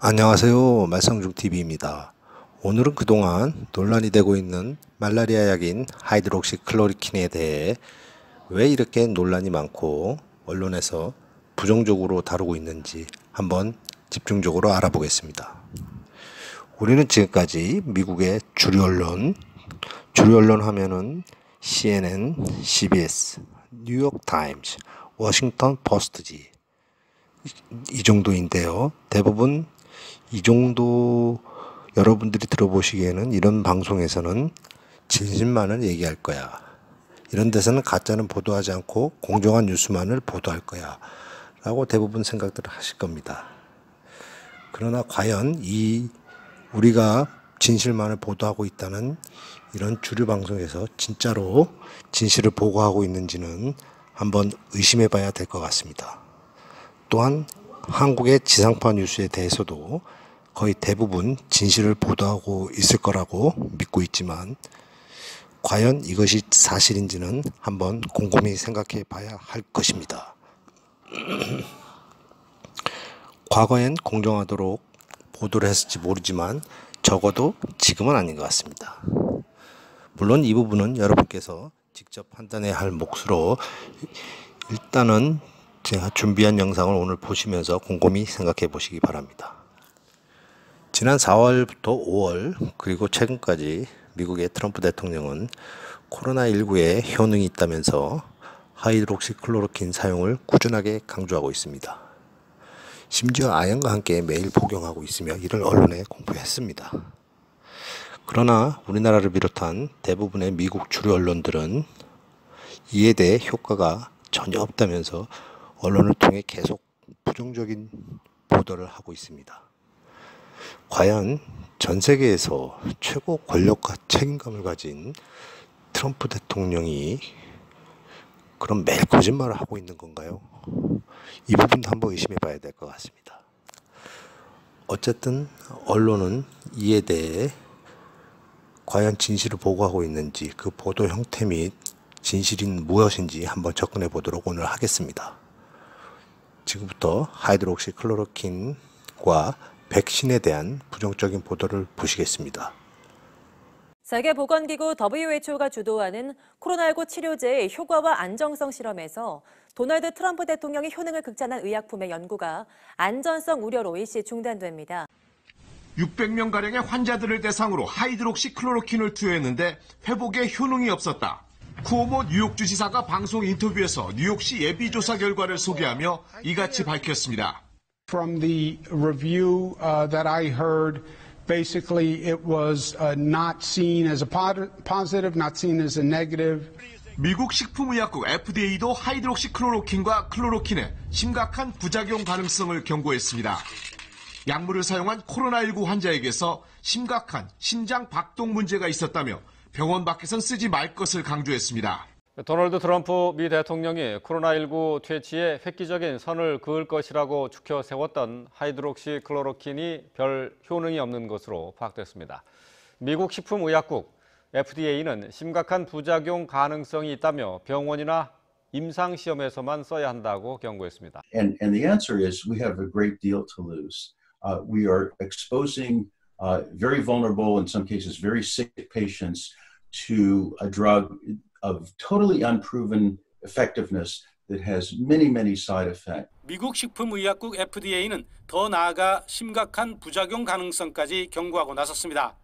안녕하세요. 말썽중TV입니다. 오늘은 그동안 논란이 되고 있는 말라리아 약인 하이드록시클로리킨에 대해 왜 이렇게 논란이 많고 언론에서 부정적으로 다루고 있는지 한번 집중적으로 알아보겠습니다. 우리는 지금까지 미국의 주류 언론 하면은 CNN, CBS, 뉴욕타임즈, 워싱턴 포스트지 이 정도인데요. 대부분 이 정도 여러분들이 들어보시기에는 이런 방송에서는 진실만을 얘기할 거야. 이런 데서는 가짜는 보도하지 않고 공정한 뉴스만을 보도할 거야. 라고 대부분 생각들을 하실 겁니다. 그러나 과연 우리가 진실만을 보도하고 있다는 이런 주류 방송에서 진짜로 진실을 보고하고 있는지는 한번 의심해 봐야 될 것 같습니다. 또한 한국의 지상파 뉴스에 대해서도 거의 대부분 진실을 보도하고 있을 거라고 믿고 있지만 과연 이것이 사실인지는 한번 곰곰이 생각해 봐야 할 것입니다. 과거엔 공정하도록 보도를 했을지 모르지만 적어도 지금은 아닌 것 같습니다. 물론 이 부분은 여러분께서 직접 판단해야 할 몫으로 일단은 제가 준비한 영상을 오늘 보시면서 곰곰이 생각해 보시기 바랍니다. 지난 4월부터 5월 그리고 최근까지 미국의 트럼프 대통령은 코로나19에 효능이 있다면서 하이드록시클로로킨 사용을 꾸준하게 강조하고 있습니다. 심지어 아연과 함께 매일 복용하고 있으며 이를 언론에 공표했습니다. 그러나 우리나라를 비롯한 대부분의 미국 주류 언론들은 이에 대해 효과가 전혀 없다면서 언론을 통해 계속 부정적인 보도를 하고 있습니다. 과연 전 세계에서 최고 권력과 책임감을 가진 트럼프 대통령이 그럼 매일 거짓말을 하고 있는 건가요? 이 부분도 한번 의심해 봐야 될 것 같습니다. 어쨌든 언론은 이에 대해 과연 진실을 보고하고 있는지 그 보도 형태 및 진실인 무엇인지 한번 접근해 보도록 오늘 하겠습니다. 지금부터 하이드록시클로로킨과 백신에 대한 부정적인 보도를 보시겠습니다. 세계보건기구 WHO가 주도하는 코로나19 치료제의 효과와 안정성 실험에서 도널드 트럼프 대통령의 효능을 극찬한 의약품의 연구가 안전성 우려로 일시 중단됩니다. 600명가량의 환자들을 대상으로 하이드록시클로로킨을 투여했는데 회복에 효능이 없었다. 쿠오모 뉴욕주지사가 방송 인터뷰에서 뉴욕시 예비조사 결과를 소개하며 이같이 밝혔습니다. From the review that I heard, basically it was not seen as a positive, not seen as a negative. 미국 식품의약국 FDA도 하이드록시클로로킨과 클로로킨의 심각한 부작용 가능성을 경고했습니다. 약물을 사용한 코로나19 환자에게서 심각한 심장 박동 문제가 있었다며 병원 밖에선 쓰지 말 것을 강조했습니다. 도널드 트럼프 미 대통령이 코로나19 퇴치에 획기적인 선을 그을 것이라고 추켜 세웠던 하이드록시클로로킨이 별 효능이 없는 것으로 파악됐습니다. 미국 식품의약국 FDA는 심각한 부작용 가능성이 있다며 병원이나 임상시험에서만 써야 한다고 경고했습니다. And the answer is we have a great deal to lose. We are exposing very vulnerable, in some cases very sick patients to a drug of totally unproven effectiveness that has many, many side effects. 미국 식품의약국 FDA는 더 나아가 심각한 부작용 가능성까지 경고하고 나섰습니다.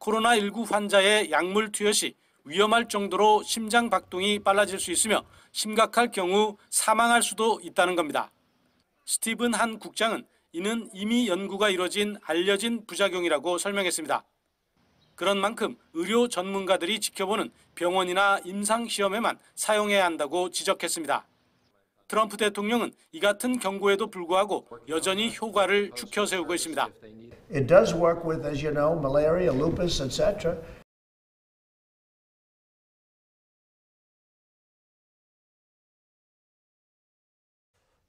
코로나19 환자의 약물 투여 시 위험할 정도로 심장 박동이 빨라질 수 있으며 심각할 경우 사망할 수도 있다는 겁니다. 스티븐 한 국장은 이는 이미 연구가 이뤄진 알려진 부작용이라고 설명했습니다. 그런 만큼 의료 전문가들이 지켜보는 병원이나 임상시험에만 사용해야 한다고 지적했습니다. 트럼프 대통령은 이 같은 경고에도 불구하고 여전히 효과를 추켜 세우고 있습니다. It does work with, as you know, malaria, lupus, etc.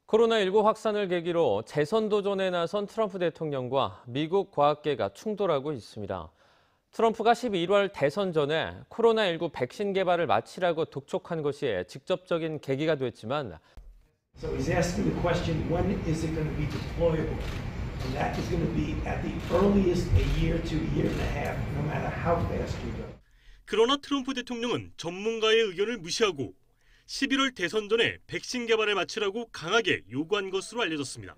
코로나19 확산을 계기로 재선 도전에 나선 트럼프 대통령과 미국 과학계가 충돌하고 있습니다. 트럼프가 11월 대선 전에 코로나19 백신 개발을 마치라고 독촉한 것이 직접적인 계기가 됐지만 So he's asking the question, when is it going to be deployable? And that is going to be at the earliest a year to a year and a half, no matter how fast you go. 그러나 트럼프 대통령은 전문가의 의견을 무시하고 11월 대선 전에 백신 개발에 마치라고 강하게 요구한 것으로 알려졌습니다.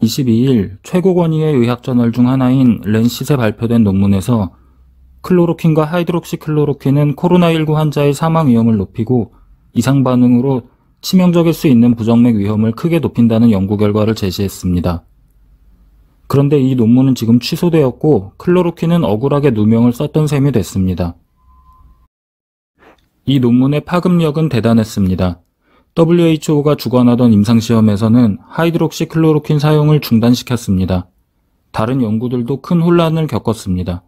(22일) 최고 권위의 의학저널 중 하나인 랜싯에 발표된 논문에서 클로로킨과 하이드록시클로로킨은 코로나19 환자의 사망 위험을 높이고 이상 반응으로 치명적일 수 있는 부정맥 위험을 크게 높인다는 연구 결과를 제시했습니다. 그런데 이 논문은 지금 취소되었고 클로로킨은 억울하게 누명을 썼던 셈이 됐습니다. 이 논문의 파급력은 대단했습니다. WHO가 주관하던 임상시험에서는 하이드록시클로로킨 사용을 중단시켰습니다. 다른 연구들도 큰 혼란을 겪었습니다.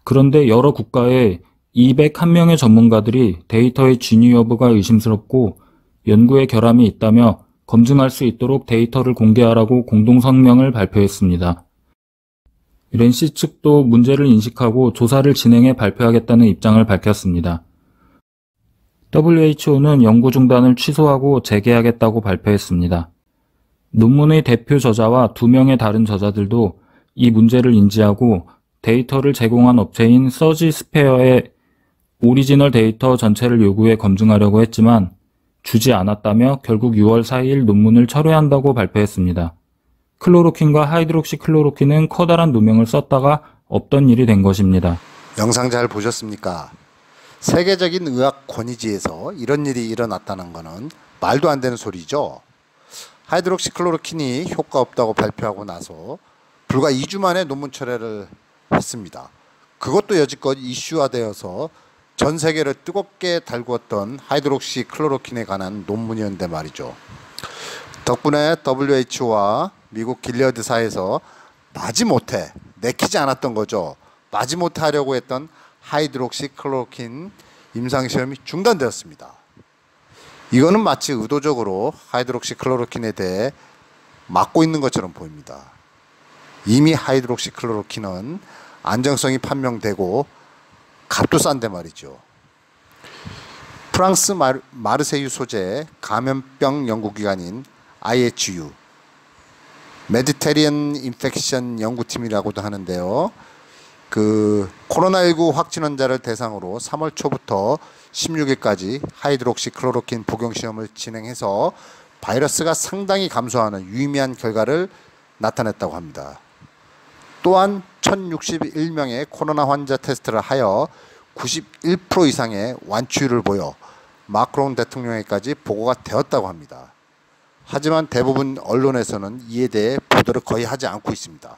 그런데 여러 국가의 201명의 전문가들이 데이터의 진위 여부가 의심스럽고 연구에 결함이 있다며 검증할 수 있도록 데이터를 공개하라고 공동성명을 발표했습니다. 랜싯 측도 문제를 인식하고 조사를 진행해 발표하겠다는 입장을 밝혔습니다. WHO는 연구 중단을 취소하고 재개하겠다고 발표했습니다. 논문의 대표 저자와 2명의 다른 저자들도 이 문제를 인지하고 데이터를 제공한 업체인 서지스페어의 오리지널 데이터 전체를 요구해 검증하려고 했지만 주지 않았다며 결국 6월 4일 논문을 철회한다고 발표했습니다. 클로로킨과 하이드록시클로로킨은 커다란 누명을 썼다가 없던 일이 된 것입니다. 영상 잘 보셨습니까? 세계적인 의학 권위지에서 이런 일이 일어났다는 것은 말도 안 되는 소리죠. 하이드록시클로로킨이 효과 없다고 발표하고 나서 불과 2주 만에 논문 철회를 했습니다. 그것도 여지껏 이슈화되어서 전 세계를 뜨겁게 달구었던 하이드록시클로로킨에 관한 논문이었는데 말이죠. 덕분에 WHO와 미국 길리어드사에서 마지못해 내키지 않았던 거죠. 마지못해 하려고 했던 하이드록시클로로킨 임상시험이 중단되었습니다. 이거는 마치 의도적으로 하이드록시클로로킨에 대해 막고 있는 것처럼 보입니다. 이미 하이드록시클로로킨은 안정성이 판명되고 값도 싼데 말이죠. 프랑스 마르세유 소재 감염병 연구기관인 IHU 메디테리언 인펙션 연구팀이라고도 하는데요. 코로나19 확진 환자를 대상으로 3월 초부터 16일까지 하이드록시클로로킨 복용 시험을 진행해서 바이러스가 상당히 감소하는 유의미한 결과를 나타냈다고 합니다. 또한 1061명의 코로나 환자 테스트를 하여 91% 이상의 완치율을 보여 마크롱 대통령에까지 보고가 되었다고 합니다. 하지만 대부분 언론에서는 이에 대해 보도를 거의 하지 않고 있습니다.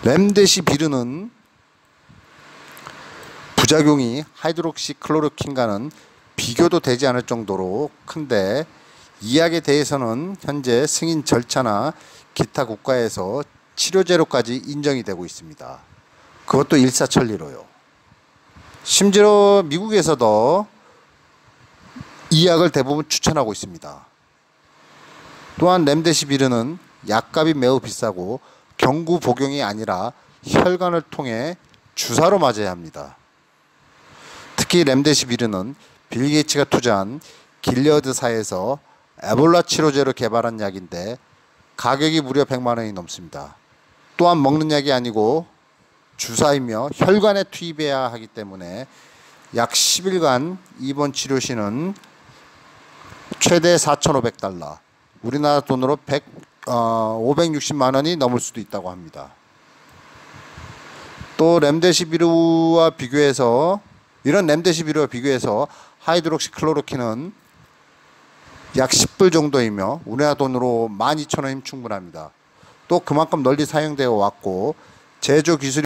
렘데시비르는 부작용이 하이드록시클로로킨과는 비교도 되지 않을 정도로 큰데 이 약에 대해서는 현재 승인 절차나 기타 국가에서 치료제로까지 인정이 되고 있습니다. 그것도 일사천리로요. 심지어 미국에서도 이 약을 대부분 추천하고 있습니다. 또한 렘데시비르는 약값이 매우 비싸고 경구 복용이 아니라 혈관을 통해 주사로 맞아야 합니다. 특히 렘데시비르는 빌 게이츠가 투자한 길리어드사에서 에볼라 치료제로 개발한 약인데 가격이 무려 100만 원이 넘습니다. 또한 먹는 약이 아니고 주사이며 혈관에 투입해야 하기 때문에 약 10일간 입원 치료 시는 최대 $4,500, 우리나라 돈으로 560만 원이 넘을 수도 있다고 합니다. 또 렘데시비르와 비교해서 하이드록시클로로킨은 약 10불 정도이며 우리나라 돈으로 12,000원이면 충분합니다. 또 그만큼 널리 사용되어 왔고 제조 기술이